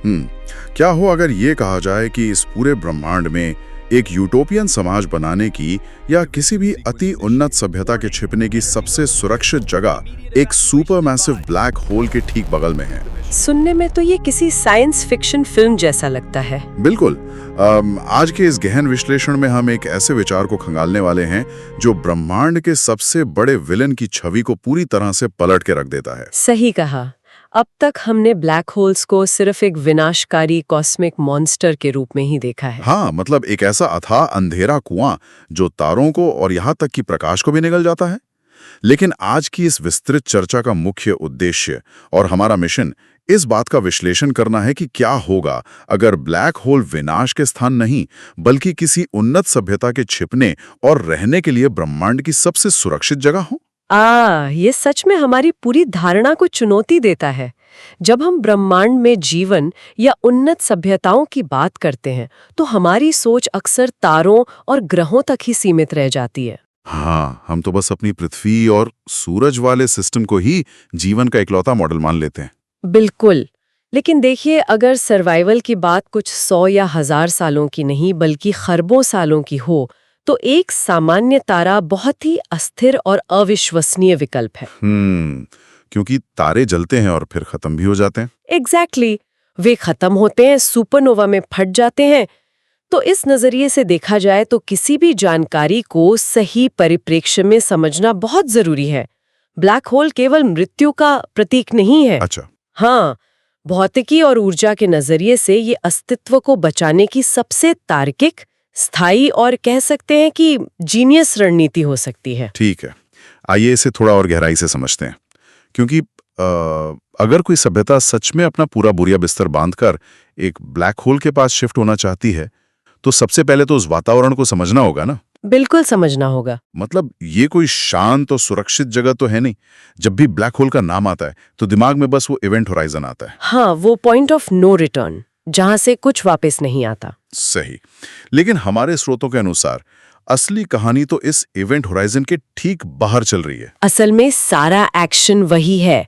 क्या हो अगर ये कहा जाए कि इस पूरे ब्रह्मांड में एक यूटोपियन समाज बनाने की या किसी भी अति उन्नत सभ्यता के छिपने की सबसे सुरक्षित जगह एक सुपरमैसिव ब्लैक होल के ठीक बगल में है। सुनने में तो ये किसी साइंस फिक्शन फिल्म जैसा लगता है। बिल्कुल। आज के इस गहन विश्लेषण में हम एक ऐसे विचार को खंगालने वाले हैं जो ब्रह्मांड के सबसे बड़े विलन की छवि को पूरी तरह से पलट के रख देता है। सही कहा। अब तक हमने ब्लैक होल्स को सिर्फ एक विनाशकारी कॉस्मिक मॉन्स्टर के रूप में ही देखा है। हाँ, मतलब एक ऐसा अथाह अंधेरा कुआं जो तारों को और यहाँ तक कि प्रकाश को भी निगल जाता है। लेकिन आज की इस विस्तृत चर्चा का मुख्य उद्देश्य और हमारा मिशन इस बात का विश्लेषण करना है कि क्या होगा अगर ब्लैक होल विनाश के स्थान नहीं बल्कि किसी उन्नत सभ्यता के छिपने और रहने के लिए ब्रह्मांड की सबसे सुरक्षित जगह हो। ये सच में हमारी पूरी धारणा को चुनौती देता है। जब हम ब्रह्मांड में जीवन या उन्नत सभ्यताओं की बात करते हैं तो हमारी सोच अक्सर तारों और ग्रहों तक ही सीमित रह जाती है। हाँ, हम तो बस अपनी पृथ्वी और सूरज वाले सिस्टम को ही जीवन का इकलौता मॉडल मान लेते हैं। बिल्कुल। लेकिन देखिए, अगर सर्वाइवल की बात कुछ 100 या 1000 सालों की नहीं बल्कि खरबों सालों की हो तो एक सामान्य तारा बहुत ही अस्थिर और अविश्वसनीय विकल्प है। क्योंकि तारे जलते हैं और फिर खत्म भी हो जाते हैं। एग्जैक्टली। वे खत्म होते हैं, सुपरनोवा में फट जाते हैं। तो इस नजरिए से देखा जाए तो किसी भी जानकारी को सही परिप्रेक्ष्य में समझना बहुत जरूरी है। ब्लैक होल केवल मृत्यु का प्रतीक नहीं है। अच्छा। हाँ, भौतिकी और ऊर्जा के नजरिए से ये अस्तित्व को बचाने की सबसे तार्किक, स्थायी और कह सकते हैं कि जीनियस रणनीति हो सकती है। ठीक है, आइए इसे थोड़ा और गहराई से समझते हैं। क्योंकि अगर कोई सभ्यता सच में अपना पूरा बोरिया बिस्तर बांधकर एक ब्लैक होल के पास शिफ्ट होना चाहती है तो सबसे पहले तो उस वातावरण को समझना होगा ना। बिल्कुल समझना होगा। मतलब ये कोई शांत और सुरक्षित जगह तो है नहीं। जब भी ब्लैक होल का नाम आता है तो दिमाग में बस वो इवेंट होराइजन आता है। हाँ, वो पॉइंट ऑफ नो रिटर्न, जहां से कुछ वापस नहीं आता। सही। लेकिन हमारे स्रोतों के अनुसार असली कहानी तो इस इवेंट होराइजन के ठीक बाहर चल रही है। असल में सारा एक्शन वही है।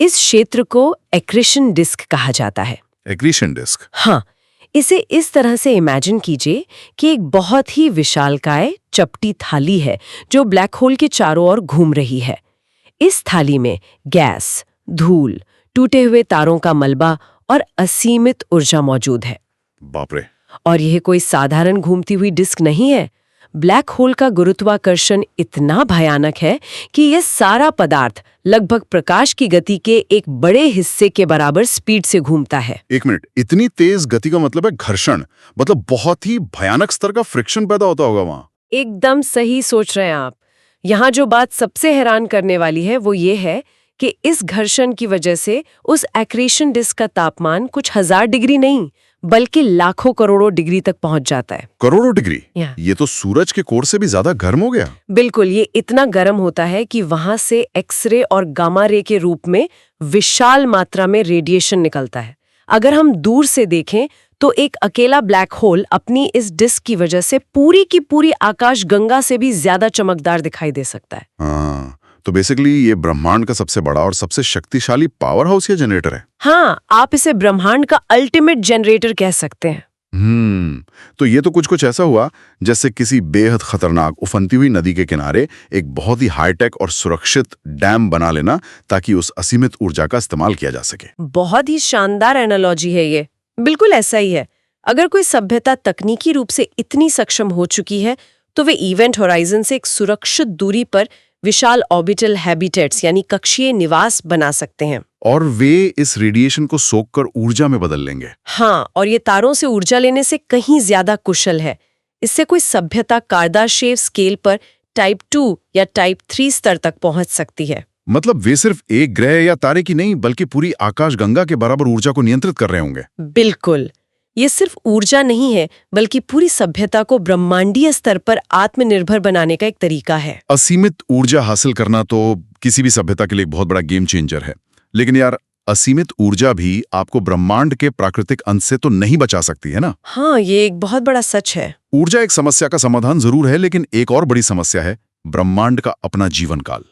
इस क्षेत्र को एक्रीशन डिस्क कहा जाता है। Accretion disc? हाँ, इसे इस तरह से इमेजिन कीजिए कि एक बहुत ही विशालकाय चपटी थाली है जो ब्लैक होल के चारों ओर घूम रही है। इस थाली में गैस, धूल, टूटे हुए तारों का मलबा और असीमित ऊर्जा मौजूद है। बाप रे। और यह कोई साधारण घूमती हुई डिस्क नहीं है। ब्लैक होल का गुरुत्वाकर्षण इतना भयानक है कि यह सारा पदार्थ लगभग प्रकाश की गति के एक बड़े हिस्से के बराबर स्पीड से घूमता है। एक मिनट, इतनी तेज गति का मतलब है घर्षण, मतलब बहुत ही भयानक स्तर का फ्रिक्शन पैदा होता होगा वहां। एकदम सही सोच रहे हैं आप। यहाँ जो बात सबसे हैरान करने वाली है वो ये है कि इस घर्षण की वजह से उस एक्रीशन डिस्क का तापमान कुछ 1000 डिग्री नहीं बल्कि लाखों करोड़ों डिग्री तक पहुंच जाता है। करोड़ों डिग्री? ये तो सूरज के कोर से भी ज्यादा गर्म हो गया। बिल्कुल, ये इतना गर्म होता है कि वहां से एक्सरे और गामा रे के रूप में विशाल मात्रा में रेडिएशन निकलता है। अगर हम दूर से देखें तो एक अकेला ब्लैक होल अपनी इस डिस्क की वजह से पूरी की पूरी आकाश गंगा से भी ज्यादा चमकदार दिखाई दे सकता है। हाँ, तो बेसिकली ये ब्रह्मांड का सबसे बड़ा और सबसे शक्तिशाली पावर हाउस या जनरेटर है। हाँ, आप इसे ब्रह्मांड का अल्टीमेट जनरेटर कह सकते हैं। तो ये तो कुछ ऐसा हुआ जैसे किसी बेहद खतरनाक उफनती हुई नदी के किनारे एक बहुत ही हाईटेक और सुरक्षित डैम बना लेना ताकि उस असीमित ऊर्जा का इस्तेमाल किया जा सके। बहुत ही शानदार एनालॉजी है ये। बिल्कुल ऐसा ही है। अगर कोई सभ्यता तकनीकी रूप से इतनी सक्षम हो चुकी है तो वे इवेंट होराइजन से एक सुरक्षित दूरी पर विशाल ऑर्बिटल हैबिटेट्स यानी कक्षीय निवास बना सकते हैं। और वे इस रेडिएशन को सोखकर ऊर्जा में बदल लेंगे। हाँ, और ये तारों से ऊर्जा लेने से कहीं ज्यादा कुशल है। इससे कोई सभ्यता कार्दाशेव स्केल पर टाइप 2 या टाइप 3 स्तर तक पहुंच सकती है। मतलब वे सिर्फ एक ग्रह या तारे की नहीं बल्कि पूरी आकाश गंगा के बराबर ऊर्जा को नियंत्रित कर रहे होंगे। बिल्कुल। ये सिर्फ ऊर्जा नहीं है बल्कि पूरी सभ्यता को ब्रह्मांडीय स्तर पर आत्मनिर्भर बनाने का एक तरीका है। असीमित ऊर्जा हासिल करना तो किसी भी सभ्यता के लिए एक बहुत बड़ा गेम चेंजर है। लेकिन यार, असीमित ऊर्जा भी आपको ब्रह्मांड के प्राकृतिक अंश से तो नहीं बचा सकती है ना। हाँ, ये एक बहुत बड़ा सच है। ऊर्जा एक समस्या का समाधान जरूर है, लेकिन एक और बड़ी समस्या है ब्रह्मांड का अपना जीवन काल।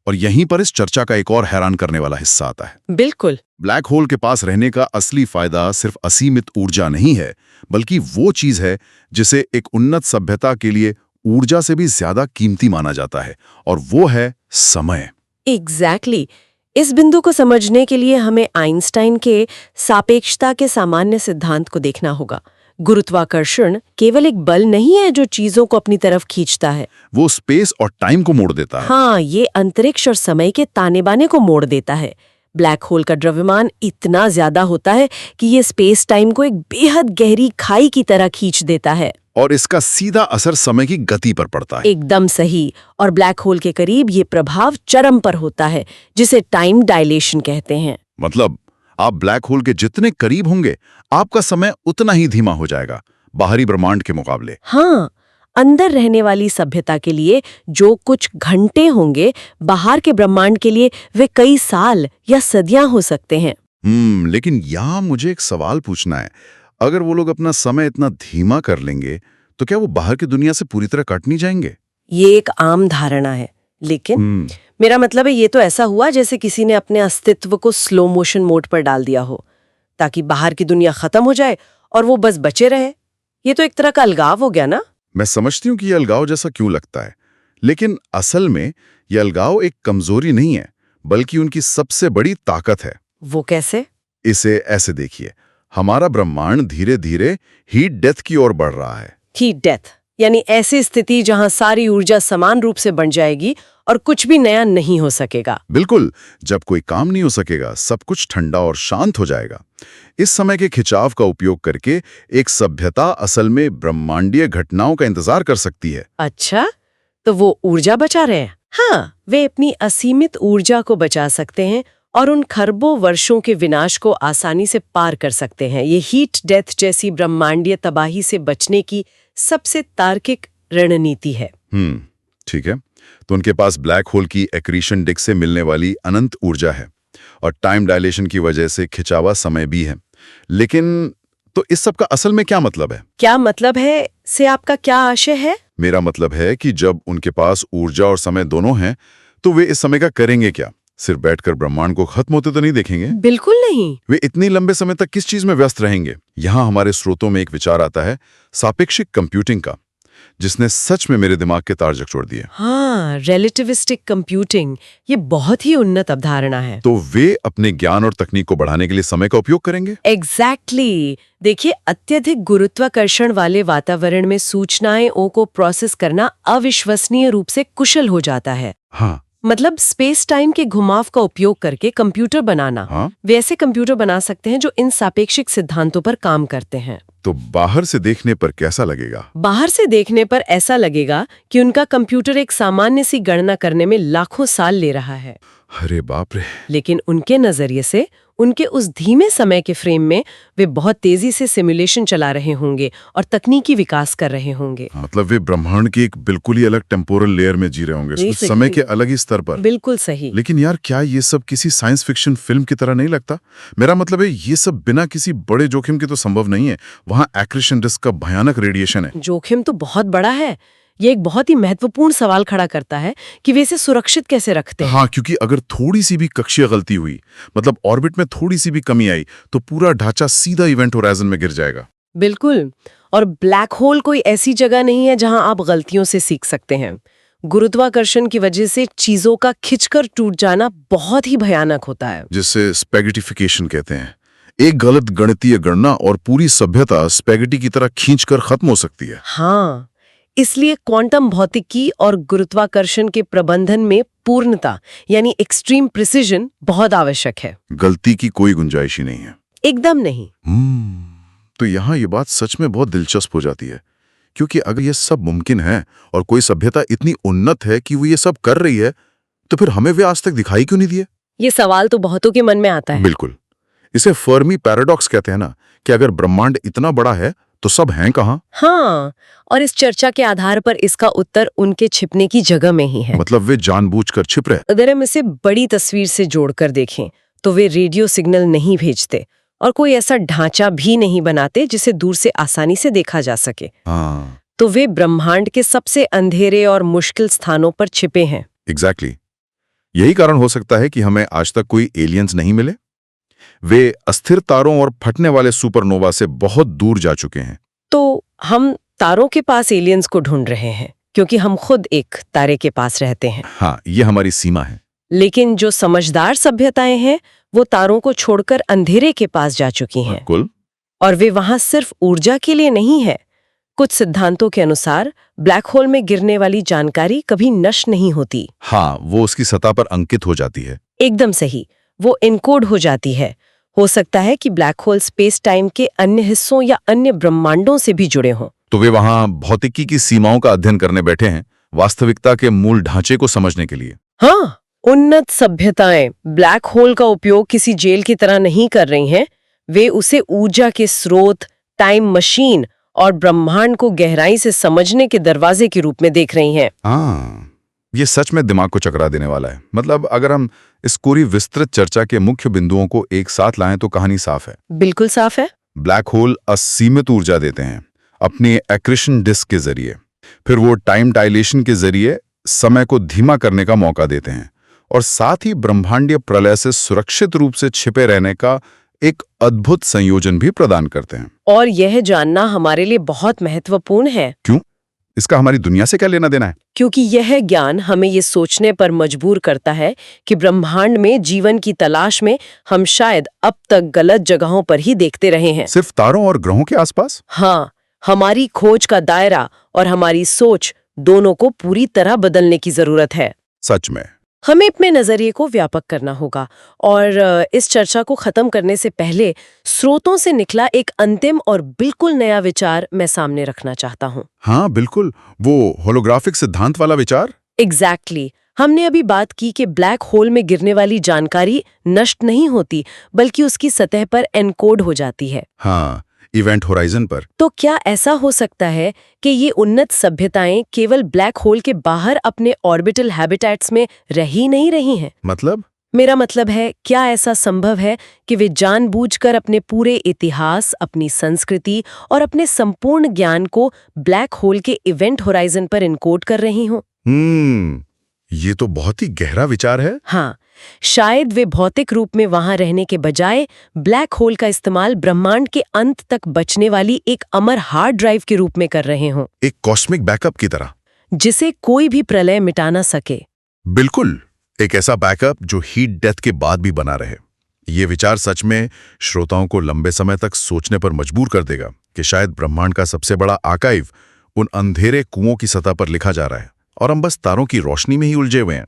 और यहीं पर इस चर्चा का एक और हैरान करने वाला हिस्सा आता है। बिल्कुल। ब्लैक होल के पास रहने का असली फायदा सिर्फ असीमित ऊर्जा नहीं है, बल्कि वो चीज है जिसे एक उन्नत सभ्यता के लिए ऊर्जा से भी ज्यादा कीमती माना जाता है, और वो है समय। एग्जैक्टली इस बिंदु को समझने के लिए हमें आइंस्टाइन के सापेक्षता के सामान्य सिद्धांत को देखना होगा। गुरुत्वाकर्षण केवल एक बल नहीं है जो चीजों को अपनी तरफ खींचता है। वो स्पेस और टाइम को मोड़ देता है। हाँ, ये अंतरिक्ष और समय के ताने बाने को मोड़ देता है। ब्लैक होल का द्रव्यमान इतना ज्यादा होता है कि ये स्पेस टाइम को एक बेहद गहरी खाई की तरह खींच देता है। और इसका सीधा असर समय की गति पर पड़ता है। एकदम सही। और ब्लैक होल के करीब ये प्रभाव चरम पर होता है, जिसे टाइम डायलेशन कहते हैं। मतलब आप ब्लैक होल के जितने करीब होंगे, आपका समय उतना ही धीमा हो जाएगा बाहरी ब्रह्मांड के मुकाबले। हाँ, अंदर रहने वाली सभ्यता के लिए जो कुछ घंटे होंगे, बाहर के ब्रह्मांड के लिए वे कई साल या सदियां हो सकते हैं। लेकिन यहाँ मुझे एक सवाल पूछना है। अगर वो लोग अपना समय इतना धीमा कर लेंगे, तो क्या वो बाहर की दुनिया से पूरी तरह कट नहीं जाएंगे? ये एक आम धारणा है, लेकिन मेरा मतलब है ये तो ऐसा हुआ जैसे किसी ने अपने अस्तित्व को स्लो मोशन मोड पर डाल दिया हो, ताकि बाहर की दुनिया खत्म हो जाए और वो बस बचे रहे। ये तो एक तरह का अलगाव हो गया ना। मैं समझती हूँ कि ये अलगाव जैसा क्यों लगता है, लेकिन असल में ये अलगाव एक कमजोरी नहीं है, बल्कि उनकी सबसे बड़ी ताकत है। वो कैसे? इसे ऐसे देखिए, हमारा ब्रह्मांड धीरे धीरे हीट डेथ की ओर बढ़ रहा है। हीट डेथ यानी ऐसी स्थिति जहां सारी ऊर्जा समान रूप से बन जाएगी और कुछ भी नया नहीं हो सकेगा। बिल्कुल, जब कोई काम नहीं हो सकेगा, सब कुछ ठंडा और शांत हो जाएगा। इस समय के खिंचाव का उपयोग करके एक सभ्यता असल में ब्रह्मांडीय घटनाओं का इंतजार कर सकती है। अच्छा, तो वो ऊर्जा बचा रहे हैं। हाँ, वे अपनी असीमित ऊर्जा को बचा सकते हैं और उन खरबों वर्षों के विनाश को आसानी से पार कर सकते हैं। ये हीट डेथ जैसी ब्रह्मांडीय तबाही से बचने की सबसे तार्किक रणनीति है। ठीक है। तो उनके पास ब्लैक होल की एक्रीशन डिस्क से मिलने वाली अनंत ऊर्जा है और टाइम डायलेशन की वजह से खिंचावा समय भी है। लेकिन तो इस सब का असल में क्या मतलब है? क्या मतलब है से आपका क्या आशय है? मेरा मतलब है कि जब उनके पास ऊर्जा और समय दोनों हैं, तो वे इस समय का करेंगे क्या? सिर्फ बैठकर ब्रह्मांड को खत्म होते तो नहीं देखेंगे। बिल्कुल नहीं। वे इतनी लंबे समय तक किस चीज में व्यस्त रहेंगे? यहाँ हमारे स्रोतों में एक विचार आता है सापेक्षिक कंप्यूटिंग का, जिसने सच में मेरे दिमाग के तार झकझोर दिए। हाँ, रिलेटिविस्टिक कंप्यूटिंग, ये बहुत ही उन्नत अवधारणा है। तो वे अपने ज्ञान और तकनीक को बढ़ाने के लिए समय का उपयोग करेंगे। एग्जैक्टली। देखिए, अत्यधिक गुरुत्वाकर्षण वाले वातावरण में सूचनाएं को प्रोसेस करना अविश्वसनीय रूप से कुशल हो जाता है। हाँ, मतलब स्पेस टाइम के घुमाव का उपयोग करके कंप्यूटर बनाना। हाँ? वे ऐसे कंप्यूटर बना सकते हैं जो इन सापेक्षिक सिद्धांतों पर काम करते हैं। तो बाहर से देखने पर कैसा लगेगा? बाहर से देखने पर ऐसा लगेगा कि उनका कंप्यूटर एक सामान्य सी गणना करने में लाखों साल ले रहा है। अरे बाप रे। लेकिन उनके नजरिए से, उनके उस धीमे समय के फ्रेम में वे बहुत तेजी से सिमुलेशन चला रहे होंगे और तकनीकी विकास कर रहे होंगे। मतलब वे ब्रह्मांड की एक बिल्कुल ही अलग टेम्पोरल लेयर में जी रहे होंगे, उस समय के अलग ही स्तर पर। बिल्कुल सही। लेकिन यार, क्या ये सब किसी साइंस फिक्शन फिल्म की तरह नहीं लगता? मेरा मतलब है, ये सब बिना किसी बड़े जोखिम के तो संभव नहीं है। वहाँ एक्रीशन डिस्क का भयानक रेडिएशन है। जोखिम तो बहुत बड़ा है। ये एक बहुत ही महत्वपूर्ण सवाल खड़ा करता है कि वे इसे सुरक्षित कैसे रखते हैं। हाँ, क्योंकि अगर थोड़ी सी भी कक्षीय गलती हुई, मतलब ऑर्बिट में थोड़ी सी भी कमी आई, तो पूरा ढांचा सीधा इवेंट होराइजन में गिर जाएगा। बिल्कुल। और ब्लैक होल कोई ऐसी जगह नहीं है जहां आप गलतियों से सीख सकते हैं। गुरुत्वाकर्षण की वजह से चीजों का खिंचकर टूट जाना बहुत ही भयानक होता है, जिसे स्पैगेटिफिकेशन कहते हैं। एक गलत गणितीय गणना और पूरी सभ्यता स्पैगेटी की तरह खींचकर खत्म हो सकती है। हाँ, इसलिए क्वांटम भौतिकी और गुरुत्वाकर्षण के प्रबंधन में पूर्णता यानी एक्सट्रीम प्रिसिजन बहुत आवश्यक है। गलती की कोई गुंजाइश ही नहीं है। एकदम नहीं। तो यहाँ ये बात सच में बहुत दिलचस्प हो जाती है, क्योंकि अगर ये सब मुमकिन है और कोई सभ्यता इतनी उन्नत है कि वो ये सब कर रही है, तो फिर हमें वे आज तक दिखाई क्यों नहीं दिए? ये सवाल तो बहुतों के मन में आता है। बिल्कुल। इसे फर्मी पैराडॉक्स कहते हैं ना, कि अगर ब्रह्मांड इतना बड़ा है तो सब हैं कहाँ? हाँ, और इस चर्चा के आधार पर इसका उत्तर उनके छिपने की जगह में ही है। मतलब वे जानबूझकर छिप रहे। अगर हम इसे बड़ी तस्वीर से जोड़कर देखें तो वे रेडियो सिग्नल नहीं भेजते और कोई ऐसा ढांचा भी नहीं बनाते जिसे दूर से आसानी से देखा जा सके। हाँ, तो वे ब्रह्मांड के सबसे अंधेरे और मुश्किल स्थानों पर छिपे हैं। एग्जैक्टली। यही कारण हो सकता है कि हमें आज तक कोई एलियंस नहीं मिले। वे अस्थिर तारों और फटने वाले सुपरनोवा से बहुत दूर जा चुके हैं। तो हम तारों के पास एलियंस को ढूंढ रहे हैं क्योंकि हम खुद एक तारे के पास रहते हैं। हाँ, ये हमारी सीमा है। लेकिन जो समझदार सभ्यताएं हैं वो तारों को छोड़कर अंधेरे के पास जा चुकी हैं। बिल्कुल। और वे वहां सिर्फ ऊर्जा के लिए नहीं है। कुछ सिद्धांतों के अनुसार ब्लैक होल में गिरने वाली जानकारी कभी नष्ट नहीं होती। हाँ, वो उसकी सतह पर अंकित हो जाती है। एकदम सही, वो इनकोड हो जाती है। हो सकता है कि ब्लैक होल स्पेस टाइम के अन्य हिस्सों या अन्य ब्रह्मांडों से भी जुड़े हों। तो वे वहां भौतिकी की सीमाओं का अध्ययन करने बैठे हैं, वास्तविकता के मूल ढांचे को समझने के लिए। हाँ, उन्नत सभ्यताएं ब्लैक होल का उपयोग किसी जेल की तरह नहीं कर रही हैं। वे उसे ऊर्जा के स्रोत, टाइम मशीन और ब्रह्मांड को गहराई से समझने के दरवाजे के रूप में देख रही हैं। हाँ, ये सच में दिमाग को चकरा देने वाला है। मतलब अगर हम इस पूरी विस्तृत चर्चा के मुख्य बिंदुओं को एक साथ लाएं तो कहानी साफ है। बिल्कुल साफ है। ब्लैक होल असीमित ऊर्जा देते हैं अपनी एक्रेशन डिस्क के जरिए। फिर वो टाइम डायलेशन के जरिए समय को धीमा करने का मौका देते हैं और साथ ही ब्रह्मांडीय प्रलय से सुरक्षित रूप से छिपे रहने का एक अद्भुत संयोजन भी प्रदान करते हैं। और यह जानना हमारे लिए बहुत महत्वपूर्ण है। क्यों? इसका हमारी दुनिया से क्या लेना देना है? क्योंकि यह ज्ञान हमें ये सोचने पर मजबूर करता है कि ब्रह्मांड में जीवन की तलाश में हम शायद अब तक गलत जगहों पर ही देखते रहे हैं। सिर्फ तारों और ग्रहों के आसपास? हाँ, हमारी खोज का दायरा और हमारी सोच दोनों को पूरी तरह बदलने की जरूरत है। सच में हमें अपने नजरिए को व्यापक करना होगा। और इस चर्चा को खत्म करने से पहले स्रोतों से निकला एक अंतिम और बिल्कुल नया विचार मैं सामने रखना चाहता हूँ। हाँ बिल्कुल, वो होलोग्राफिक सिद्धांत वाला विचार। एग्जैक्टली। हमने अभी बात की कि ब्लैक होल में गिरने वाली जानकारी नष्ट नहीं होती बल्कि उसकी सतह पर एनकोड हो जाती है। हाँ, इवेंट होराइजन पर। तो क्या ऐसा हो सकता है कि ये उन्नत सभ्यताएं केवल ब्लैक होल के बाहर अपने ऑर्बिटल हैबिटेट्स में रह ही नहीं रही हैं? मतलब? मेरा मतलब है, क्या ऐसा संभव है कि वे जानबूझकर अपने पूरे इतिहास, अपनी संस्कृति और अपने संपूर्ण ज्ञान को ब्लैक होल के इवेंट होराइजन पर इनकोड कर रही हों? ये तो बहुत ही गहरा विचार है। हाँ, शायद वे भौतिक रूप में वहां रहने के बजाय ब्लैक होल का इस्तेमाल ब्रह्मांड के अंत तक बचने वाली एक अमर हार्ड ड्राइव के रूप में कर रहे हों। एक कॉस्मिक बैकअप की तरह, जिसे कोई भी प्रलय मिटा ना सके। बिल्कुल, एक ऐसा बैकअप जो हीट डेथ के बाद भी बना रहे। ये विचार सच में श्रोताओं को लंबे समय तक सोचने पर मजबूर कर देगा कि शायद ब्रह्मांड का सबसे बड़ा आर्काइव उन अंधेरे कुओं की सतह पर लिखा जा रहा है और हम बस तारों की रोशनी में ही उलझे हुए हैं।